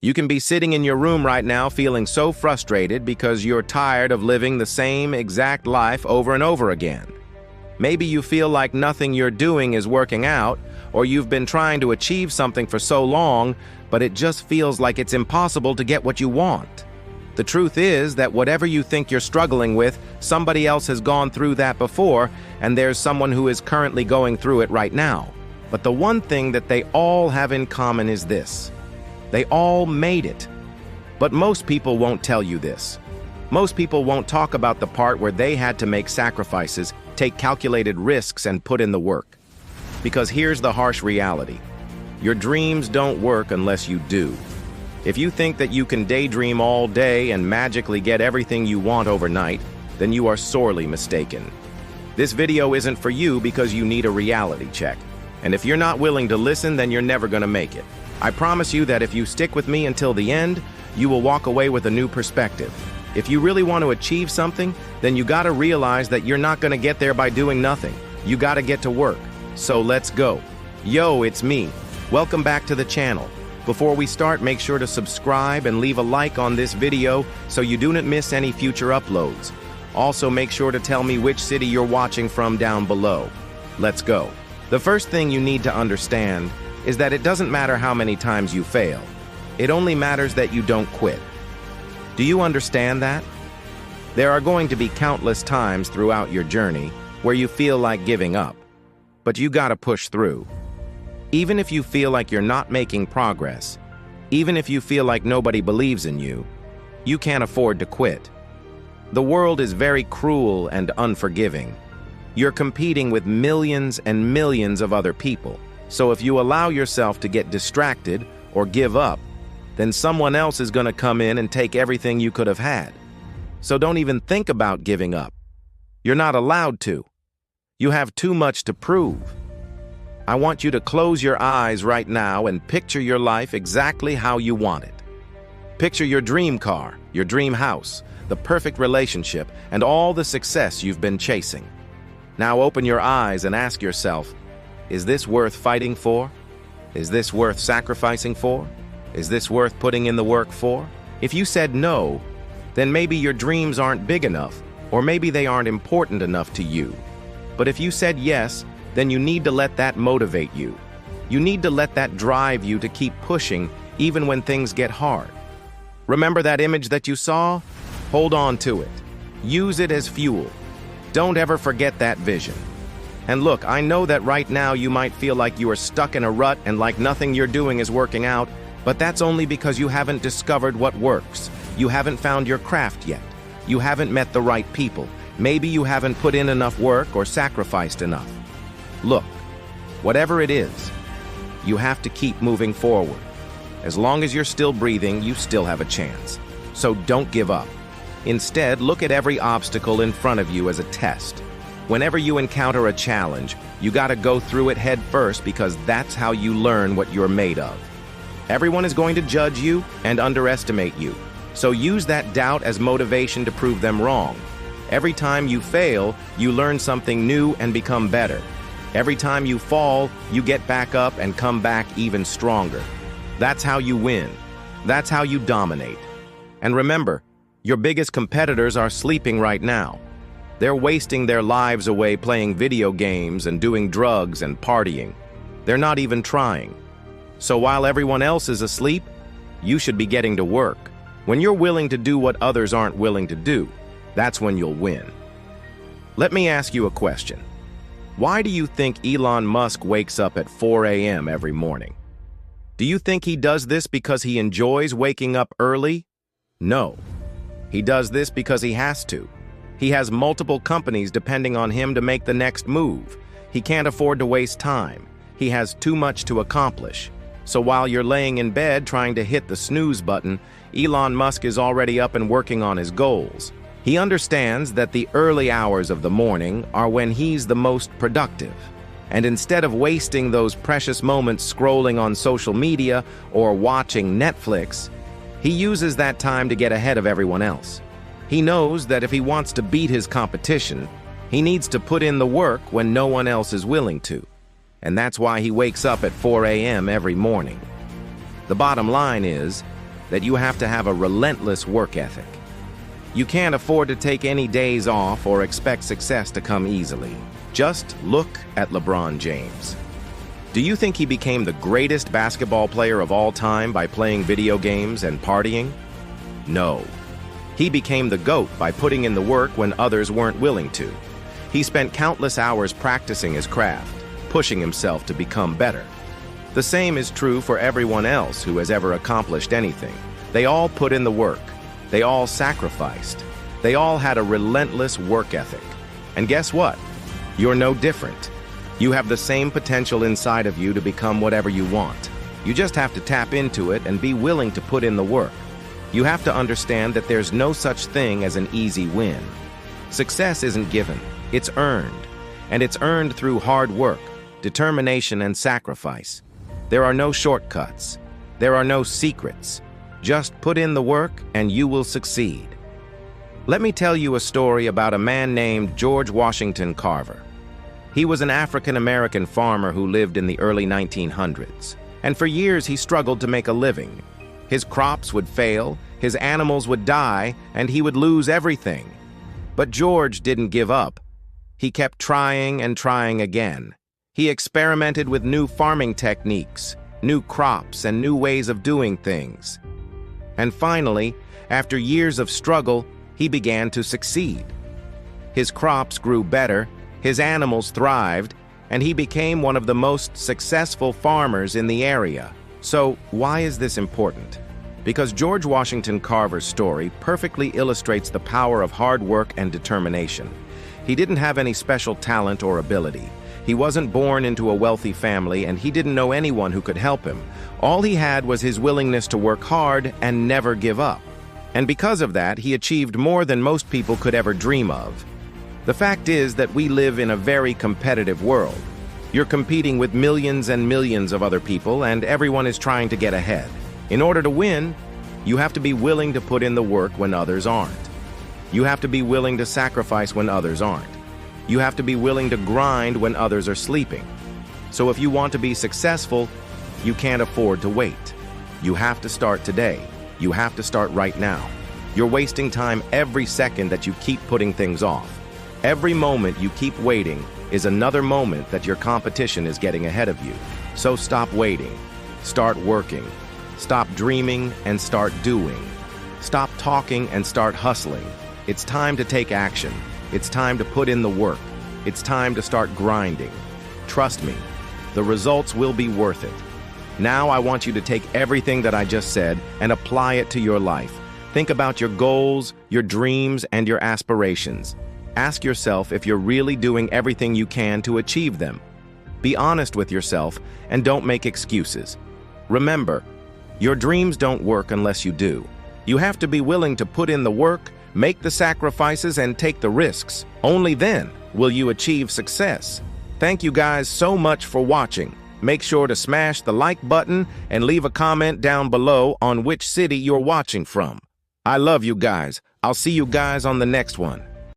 You can be sitting in your room right now feeling so frustrated because you're tired of living the same exact life over and over again. Maybe you feel like nothing you're doing is working out, or you've been trying to achieve something for so long, but it just feels like it's impossible to get what you want. The truth is that whatever you think you're struggling with, somebody else has gone through that before, and there's someone who is currently going through it right now. But the one thing that they all have in common is this: they all made it. But most people won't tell you this. Most people won't talk about the part where they had to make sacrifices, take calculated risks, and put in the work. Because here's the harsh reality: your dreams don't work unless you do. If you think that you can daydream all day and magically get everything you want overnight, then you are sorely mistaken. This video isn't for you because you need a reality check. And if you're not willing to listen, then you're never going to make it. I promise you that if you stick with me until the end, you will walk away with a new perspective. If you really want to achieve something, then you gotta realize that you're not gonna get there by doing nothing. You gotta get to work. So let's go. Yo, it's me. Welcome back to the channel. Before we start, make sure to subscribe and leave a like on this video so you do not miss any future uploads. Also, make sure to tell me which city you're watching from down below. Let's go. The first thing you need to understand is that it doesn't matter how many times you fail. It only matters that you don't quit. Do you understand that? There are going to be countless times throughout your journey where you feel like giving up, but you gotta push through. Even if you feel like you're not making progress, even if you feel like nobody believes in you, you can't afford to quit. The world is very cruel and unforgiving. You're competing with millions and millions of other people, so if you allow yourself to get distracted or give up, then someone else is going to come in and take everything you could have had. So don't even think about giving up. You're not allowed to. You have too much to prove. I want you to close your eyes right now and picture your life exactly how you want it. Picture your dream car, your dream house, the perfect relationship, and all the success you've been chasing. Now open your eyes and ask yourself, is this worth fighting for? Is this worth sacrificing for? Is this worth putting in the work for? If you said no, then maybe your dreams aren't big enough, or maybe they aren't important enough to you. But if you said yes, then you need to let that motivate you. You need to let that drive you to keep pushing even when things get hard. Remember that image that you saw? Hold on to it. Use it as fuel. Don't ever forget that vision. And look, I know that right now you might feel like you are stuck in a rut and like nothing you're doing is working out, but that's only because you haven't discovered what works. You haven't found your craft yet. You haven't met the right people. Maybe you haven't put in enough work or sacrificed enough. Look, whatever it is, you have to keep moving forward. As long as you're still breathing, you still have a chance. So don't give up. Instead, look at every obstacle in front of you as a test. Whenever you encounter a challenge, you gotta go through it head first because that's how you learn what you're made of. Everyone is going to judge you and underestimate you, so use that doubt as motivation to prove them wrong. Every time you fail, you learn something new and become better. Every time you fall, you get back up and come back even stronger. That's how you win. That's how you dominate. And remember, your biggest competitors are sleeping right now. They're wasting their lives away playing video games and doing drugs and partying. They're not even trying. So while everyone else is asleep, you should be getting to work. When you're willing to do what others aren't willing to do, that's when you'll win. Let me ask you a question. Why do you think Elon Musk wakes up at 4 a.m. every morning? Do you think he does this because he enjoys waking up early? No. He does this because he has to. He has multiple companies depending on him to make the next move. He can't afford to waste time. He has too much to accomplish. So while you're laying in bed trying to hit the snooze button, Elon Musk is already up and working on his goals. He understands that the early hours of the morning are when he's the most productive. And instead of wasting those precious moments scrolling on social media or watching Netflix, he uses that time to get ahead of everyone else. He knows that if he wants to beat his competition, he needs to put in the work when no one else is willing to. And that's why he wakes up at 4 a.m. every morning. The bottom line is, that you have to have a relentless work ethic. You can't afford to take any days off or expect success to come easily. Just look at LeBron James. Do you think he became the greatest basketball player of all time by playing video games and partying? No. He became the GOAT by putting in the work when others weren't willing to. He spent countless hours practicing his craft, pushing himself to become better. The same is true for everyone else who has ever accomplished anything. They all put in the work. They all sacrificed. They all had a relentless work ethic. And guess what? You're no different. You have the same potential inside of you to become whatever you want. You just have to tap into it and be willing to put in the work. You have to understand that there's no such thing as an easy win. Success isn't given, it's earned. And it's earned through hard work, determination, and sacrifice. There are no shortcuts. There are no secrets. Just put in the work and you will succeed. Let me tell you a story about a man named George Washington Carver. He was an African-American farmer who lived in the early 1900s. And for years he struggled to make a living. His crops would fail, his animals would die, and he would lose everything. But George didn't give up. He kept trying and trying again. He experimented with new farming techniques, new crops, and new ways of doing things. And finally, after years of struggle, he began to succeed. His crops grew better, his animals thrived, and he became one of the most successful farmers in the area. So, why is this important? Because George Washington Carver's story perfectly illustrates the power of hard work and determination. He didn't have any special talent or ability. He wasn't born into a wealthy family, and he didn't know anyone who could help him. All he had was his willingness to work hard and never give up. And because of that, he achieved more than most people could ever dream of. The fact is that we live in a very competitive world. You're competing with millions and millions of other people, and everyone is trying to get ahead. In order to win, you have to be willing to put in the work when others aren't. You have to be willing to sacrifice when others aren't. You have to be willing to grind when others are sleeping. So if you want to be successful, you can't afford to wait. You have to start today. You have to start right now. You're wasting time every second that you keep putting things off. Every moment you keep waiting is another moment that your competition is getting ahead of you. So stop waiting. Start working. Stop dreaming and start doing. Stop talking and start hustling. It's time to take action. It's time to put in the work. It's time to start grinding. Trust me, the results will be worth it. Now I want you to take everything that I just said and apply it to your life. Think about your goals, your dreams, and your aspirations. Ask yourself if you're really doing everything you can to achieve them. Be honest with yourself and don't make excuses. Remember, your dreams don't work unless you do. You have to be willing to put in the work, make the sacrifices, and take the risks. Only then will you achieve success. Thank you guys so much for watching. Make sure to smash the like button and leave a comment down below on which city you're watching from. I love you guys. I'll see you guys on the next one.